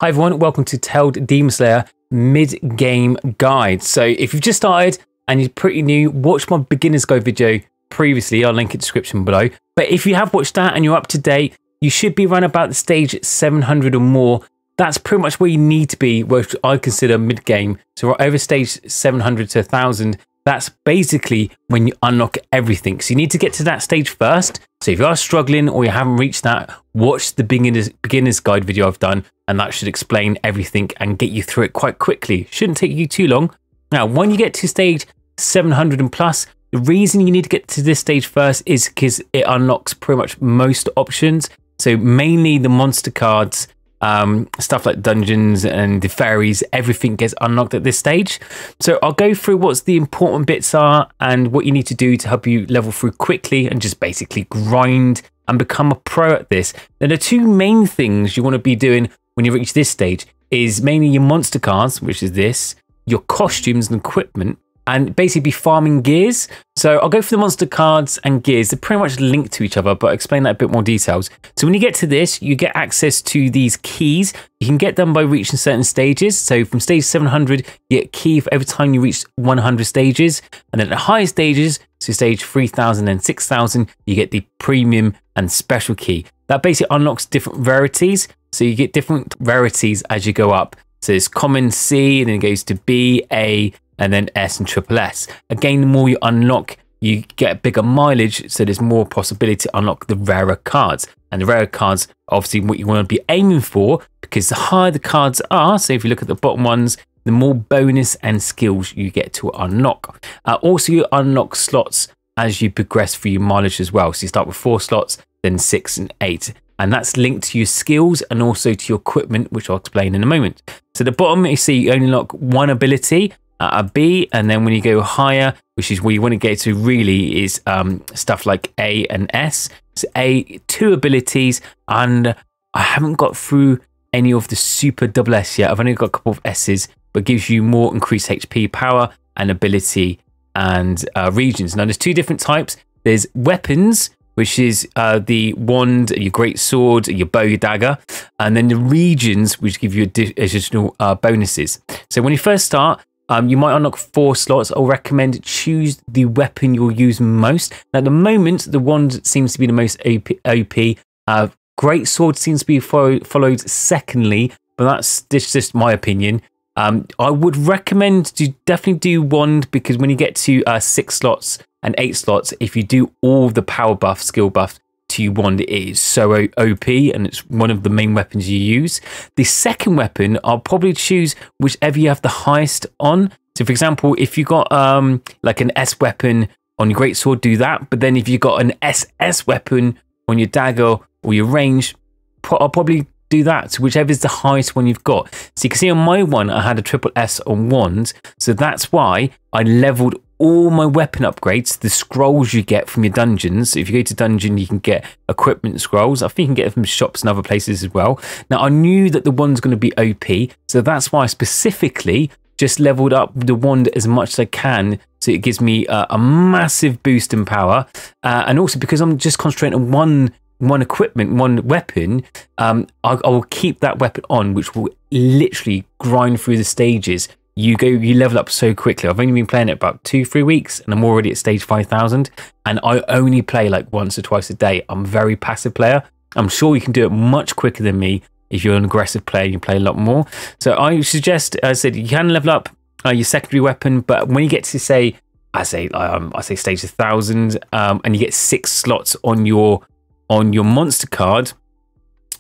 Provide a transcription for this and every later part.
Hi everyone, welcome to Tailed Demon Slayer mid-game guide. So if you've just started and you're pretty new, watch my beginner's guide video previously. I'll link it in the description below. But if you have watched that and you're up to date, you should be around about the stage 700 or more. That's pretty much where you need to be, which I consider mid-game. So we're over stage 700 to 1000. That's basically when you unlock everything. So you need to get to that stage first. So if you are struggling or you haven't reached that, watch the beginner's guide video I've done, and that should explain everything and get you through it quite quickly. Shouldn't take you too long. Now, when you get to stage 700 and plus, the reason you need to get to this stage first is because it unlocks pretty much most options. So mainly the monster cards, stuff like dungeons and the fairies, everything gets unlocked at this stage. So I'll go through what the important bits are and what you need to do to help you level through quickly and just basically grind and become a pro at this. Now, the two main things you want to be doing when you reach this stage is mainly your monster cards, which is this, your costumes and equipment, and basically be farming gears. So I'll go for the monster cards and gears. They're pretty much linked to each other, but I'll explain that a bit more details. So when you get to this, you get access to these keys. You can get them by reaching certain stages. So from stage 700, you get a key for every time you reach 100 stages. And then at the highest stages, so stage 3000 and 6000, you get the premium and special key. That basically unlocks different rarities. So you get different rarities as you go up. So it's common C, and then it goes to B, A, and then S and triple S. Again, the more you unlock, you get bigger mileage, so there's more possibility to unlock the rarer cards. And the rarer cards are obviously what you want to be aiming for, because the higher the cards are, so if you look at the bottom ones, the more bonus and skills you get to unlock. Also, you unlock slots as you progress through your mileage as well. So you start with 4 slots, then 6 and 8. And that's linked to your skills and also to your equipment, which I'll explain in a moment. So the bottom, you see you only unlock one ability, a B, and then when you go higher, which is where you want to get to really, is stuff like A and S. So A, 2 abilities, and I haven't got through any of the super double S yet. I've only got a couple of S's, but gives you more increased HP power and ability and regions. Now there's 2 different types. There's weapons, which is the wand, your great sword, your bow, your dagger, and then the regions, which give you additional bonuses. So when you first start, you might unlock 4 slots. I'll recommend choose the weapon you'll use most. Now, at the moment, the wand seems to be the most OP. Great sword seems to be followed secondly, but that's just my opinion. I would recommend to definitely do wand, because when you get to 6 slots and 8 slots, if you do all the power buff, skill buff to wand, it is so OP, and it's one of the main weapons you use. The second weapon, I'll probably choose whichever you have the highest on. So for example, if you got like an S weapon on your greatsword, do that. But then if you got an SS weapon on your dagger or your range, I'll probably do that. So whichever is the highest one you've got. So you can see on my one, I had a triple S on wand. So that's why I leveled all my weapon upgrades, the scrolls you get from your dungeons. So if you go to dungeon, you can get equipment scrolls. I think you can get them from shops and other places as well. Now, I knew that the wand's going to be OP, so that's why I specifically just leveled up the wand as much as I can, so it gives me a massive boost in power. And also because I'm just concentrating on one equipment, one weapon, I will keep that weapon on, which will literally grind through the stages. You level up so quickly. I've only been playing it about 2-3 weeks, and I'm already at stage 5000, and I only play like once or twice a day. I'm a very passive player. I'm sure you can do it much quicker than me if you're an aggressive player and you play a lot more. So I suggest, as I said, you can level up your secondary weapon, but when you get to say stage 1000, and you get 6 slots on your monster card,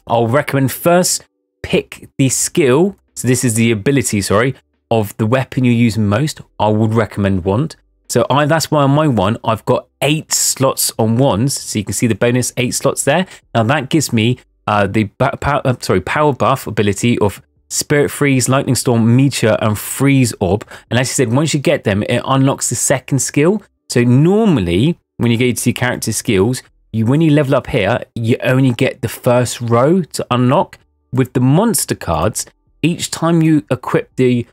I'll recommend first pick the skill. So this is the ability, sorry, of the weapon you use most. I would recommend wand. So that's why on my one, I've got 8 slots on wands. So you can see the bonus 8 slots there. Now that gives me the power buff ability of Spirit Freeze, Lightning Storm, Meteor, and Freeze Orb. And as I said, once you get them, it unlocks the second skill. So normally, when you go to your character skills, when you level up here, you only get the first row to unlock. With the monster cards, each time you equip the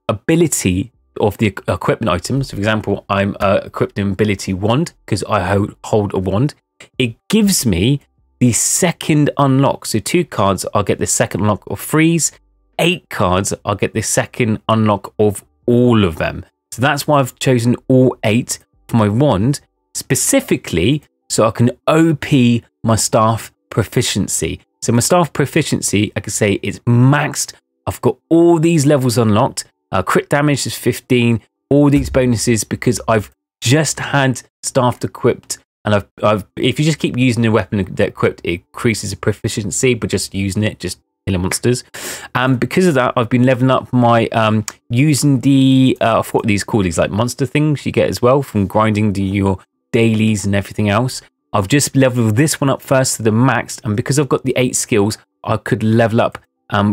ability of the equipment items, for example, I'm equipped in ability wand because I hold a wand, it gives me the second unlock. So 2 cards, I'll get the second unlock of freeze, 8 cards, I'll get the second unlock of all of them. So that's why I've chosen all 8 for my wand, specifically so I can OP my staff proficiency. So my staff proficiency, I can say it's maxed. I've got all these levels unlocked. Crit damage is 15. All these bonuses because I've just had staff equipped, and if you just keep using the weapon that equipped, it increases the proficiency, but just using it, just killing monsters. And because of that, I've been leveling up my using the I forgot what these called, these like monster things you get as well from grinding your dailies and everything else. I've just leveled this one up first to the max, and because I've got the 8 skills, I could level up,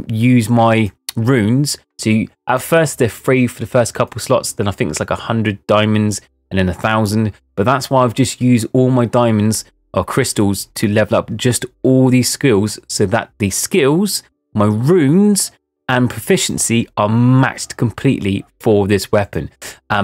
use my runes. So at first they're free for the first couple slots, then I think it's like 100 diamonds and then 1,000. But that's why I've just used all my diamonds or crystals to level up just all these skills, so that the skills, my runes and proficiency are maxed completely for this weapon.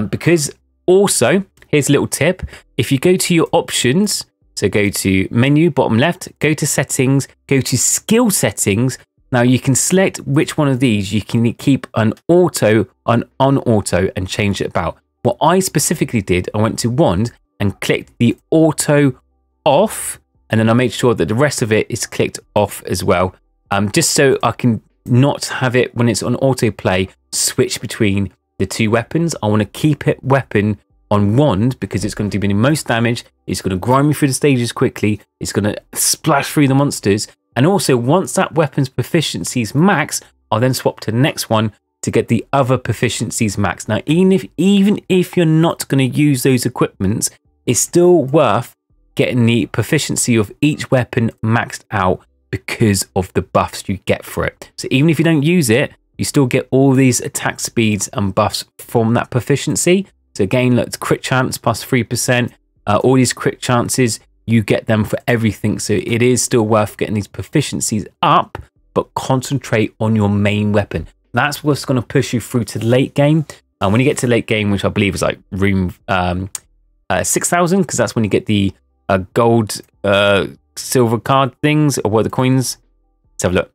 Because also, here's a little tip: if you go to your options, so go to menu, bottom left, go to settings, go to skill settings. Now you can select which one of these you can keep on auto and change it about. What I specifically did, I went to wand and clicked the auto off, and then I made sure that the rest of it is clicked off as well. Just so I can not have it when it's on autoplay switch between the 2 weapons. I want to keep it weapon on wand because it's going to do me the most damage. It's going to grind me through the stages quickly. It's going to splash through the monsters. And also, once that weapon's proficiency is max, I'll then swap to the next one to get the other proficiencies max. Now, even if you're not going to use those equipments, it's still worth getting the proficiency of each weapon maxed out because of the buffs you get for it. So even if you don't use it, you still get all these attack speeds and buffs from that proficiency. So again, look, it's crit chance plus 3%. All these crit chances, you get them for everything. So it is still worth getting these proficiencies up, but concentrate on your main weapon. That's what's going to push you through to the late game. And when you get to late game, which I believe is like room 6,000, because that's when you get the gold, silver card things, or what the coins. Let's have a look.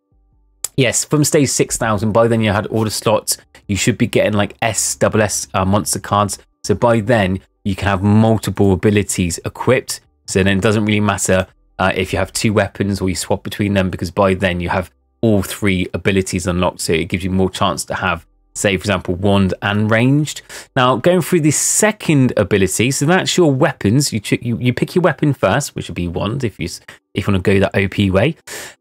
Yes, from stage 6,000, by then you had all the slots. You should be getting like SS monster cards. So by then you can have multiple abilities equipped. So then it doesn't really matter if you have 2 weapons or you swap between them, because by then you have all 3 abilities unlocked. So it gives you more chance to have, say, for example, wand and ranged. Now, going through the second ability, so that's your weapons. You pick your weapon first, which would be wand if you want to go that OP way.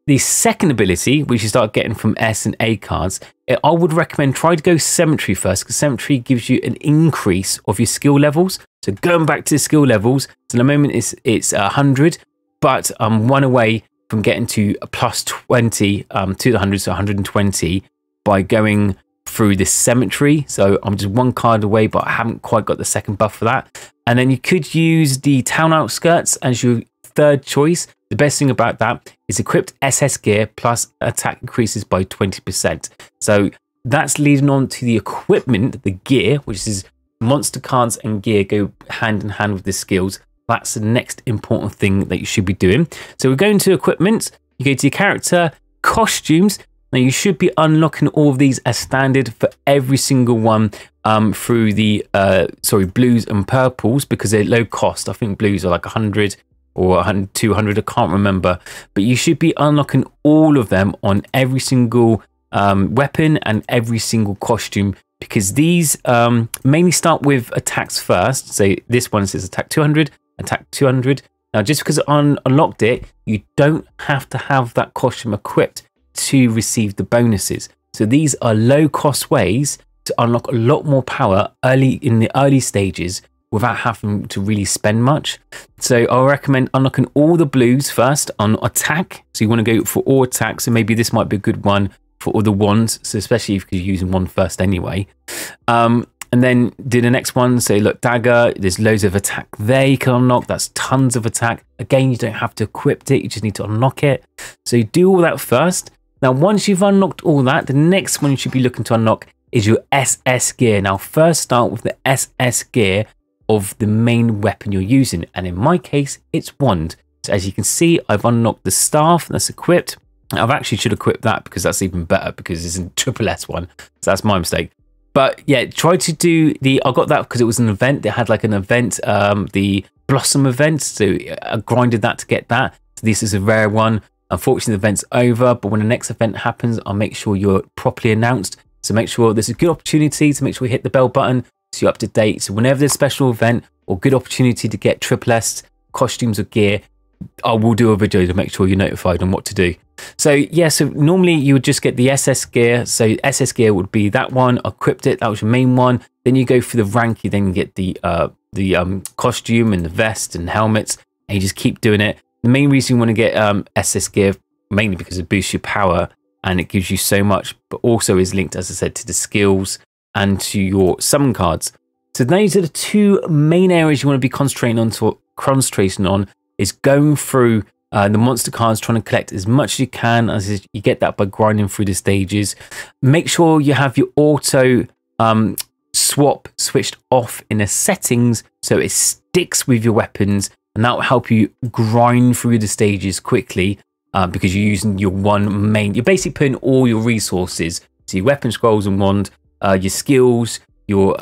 The second ability, which you start getting from S and A cards, I would recommend try to go cemetery first, because cemetery gives you an increase of your skill levels. So going back to the skill levels, so the moment it's 100, but I'm one away from getting to a plus 20 to the 100, so 120 by going through this cemetery. So I'm just 1 card away, but I haven't quite got the second buff for that. And then you could use the town outskirts as your third choice. The best thing about that is equipped SS gear plus attack increases by 20%. So that's leading on to the equipment, the gear, which is monster cards and gear go hand in hand with the skills. That's the next important thing that you should be doing. So we're going to equipment. You go to your character, costumes. Now you should be unlocking all of these as standard for every single one through the blues and purples, because they're low cost. I think blues are like 100 or 200, I can't remember, but you should be unlocking all of them on every single weapon and every single costume, because these mainly start with attacks first. So this one says attack 200, attack 200. Now just because I unlocked it, you don't have to have that costume equipped to receive the bonuses. So these are low cost ways to unlock a lot more power early in the early stages without having to really spend much. So I recommend unlocking all the blues first on attack. So you want to go for all attacks. So maybe this might be a good one for all the wands. So especially if you're using one first anyway. And then do the next one. So look, dagger, there's loads of attack there you can unlock. That's tons of attack. Again, you don't have to equip it. You just need to unlock it. So you do all that first. Now, once you've unlocked all that, the next one you should be looking to unlock is your SS gear. Now, first start with the SS gear of the main weapon you're using. And in my case, it's wand. So as you can see, I've unlocked the staff that's equipped. I've actually should equip that because that's even better because it's in triple S one. So that's my mistake. But yeah, try to do I got that because it was an event. They had like an event, the Blossom event. So I grinded that to get that. So this is a rare one. Unfortunately, the event's over, but when the next event happens, I'll make sure you're properly announced. So make sure there's a good opportunity to make sure you hit the bell button so you're up to date. So whenever there's a special event or good opportunity to get triple S costumes or gear, I will do a video to make sure you're notified on what to do. So yeah, so normally you would just get the SS gear. So SS gear would be that one. I equipped it. That was your main one. Then you go through the rank. You then get the costume and the vest and helmets, and you just keep doing it. The main reason you want to get SS gear, mainly because it boosts your power and it gives you so much, but also is linked, as I said, to the skills and to your summon cards. So those are the two main areas you want to be concentrating on, is going through the monster cards, trying to collect as much as you can, as you get that by grinding through the stages. Make sure you have your auto swap switched off in the settings so it sticks with your weapons, and that will help you grind through the stages quickly because you're using your one main. You're basically putting all your resources, so your weapon scrolls and wand, your skills, your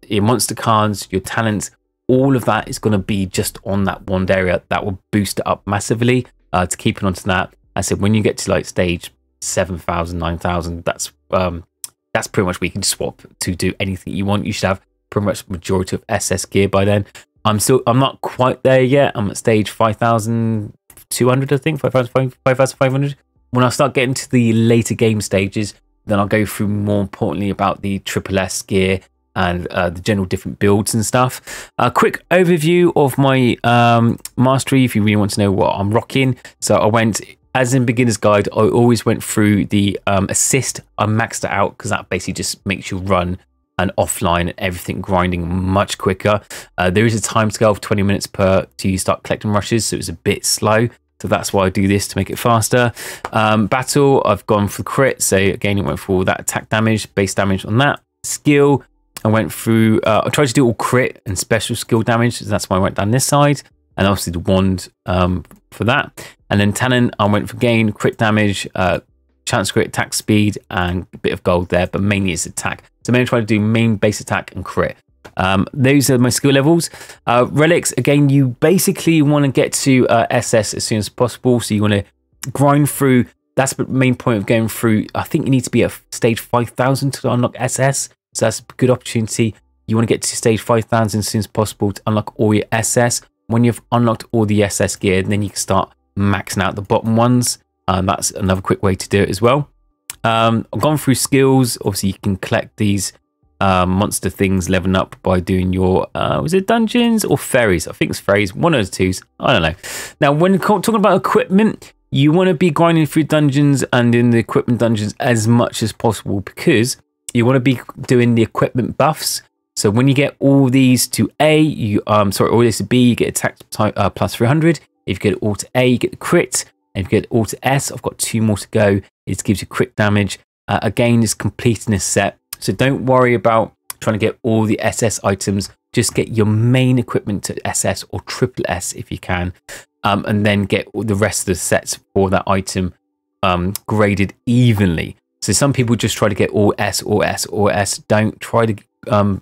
monster cards, your talents. All of that is going to be just on that one area. That will boost it up massively to keep it onto that. I said when you get to like stage 7,000, 9,000, that's pretty much where you can swap to do anything you want. You should have pretty much majority of SS gear by then. I'm not quite there yet. I'm at stage 5,200, I think, 5,500. When I start getting to the later game stages, then I'll go through more importantly about the triple S gear and the general different builds and stuff. A quick overview of my mastery if you really want to know what I'm rocking. So I went, as in beginner's guide, I always went through the assist. I maxed it out because that basically just makes you run and offline and everything grinding much quicker. There is a time scale of 20 minutes till you start collecting rushes, so it's a bit slow. So that's why I do this, to make it faster. Battle, I've gone for crit. So again, it went for all that attack damage, base damage on that. Skill, I went through, I tried to do all crit and special skill damage. So that's why I went down this side. And obviously the wand for that. And then talent, I went for gain, crit damage, chance crit, attack speed, and a bit of gold there, but mainly it's attack. So I'm going to try to do main base attack and crit. Those are my skill levels. Relics, again, you basically want to get to SS as soon as possible. So you want to grind through. That's the main point of going through. I think you need to be at stage 5,000 to unlock SS. So that's a good opportunity. You want to get to stage 5,000 as soon as possible to unlock all your SS. When you've unlocked all the SS gear, then you can start maxing out the bottom ones. That's another quick way to do it as well. I've gone through skills. Obviously, you can collect these monster things leveling up by doing your was it dungeons or fairies? I think it's fairies, one of the twos, I don't know. Now when talking about equipment, you want to be grinding through dungeons and in the equipment dungeons as much as possible, because you want to be doing the equipment buffs. So when you get all these to A, you all this to B, you get attack type plus 300. If you get all to A, you get the crit. And if you get all to S, I've got 2 more to go. It gives you crit damage. Again, it's completing this set. So don't worry about trying to get all the SS items. Just get your main equipment to SS or triple S if you can. And then get all the rest of the sets for that item graded evenly. So some people just try to get all S or S or S. Don't try to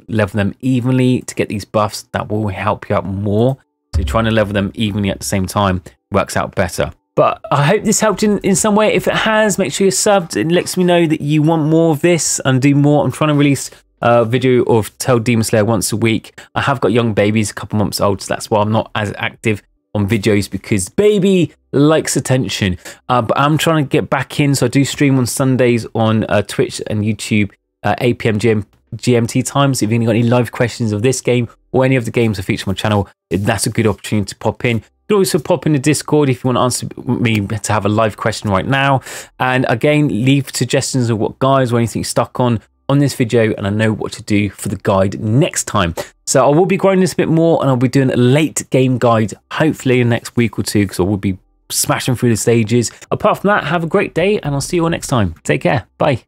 level them evenly to get these buffs. That will help you out more. So trying to level them evenly at the same time works out better. But I hope this helped in some way. If it has, make sure you're subbed. It lets me know that you want more of this and do more. I'm trying to release a video of Untitled Demon Slayer once a week. I have got young babies, a couple months old, so that's why I'm not as active on videos, because baby likes attention. But I'm trying to get back in, so I do stream on Sundays on Twitch and YouTube, 8 PM GMT time. So if you've got any live questions of this game or any of the games I feature on my channel, that's a good opportunity to pop in. You can also pop in the Discord if you want to answer me to have a live question right now. And again, leave suggestions of what guides or anything you're stuck on this video, and I know what to do for the guide next time. So I will be grinding this a bit more, and I'll be doing a late game guide hopefully in the next week or two, because I will be smashing through the stages. Apart from that, have a great day, and I'll see you all next time. Take care. Bye.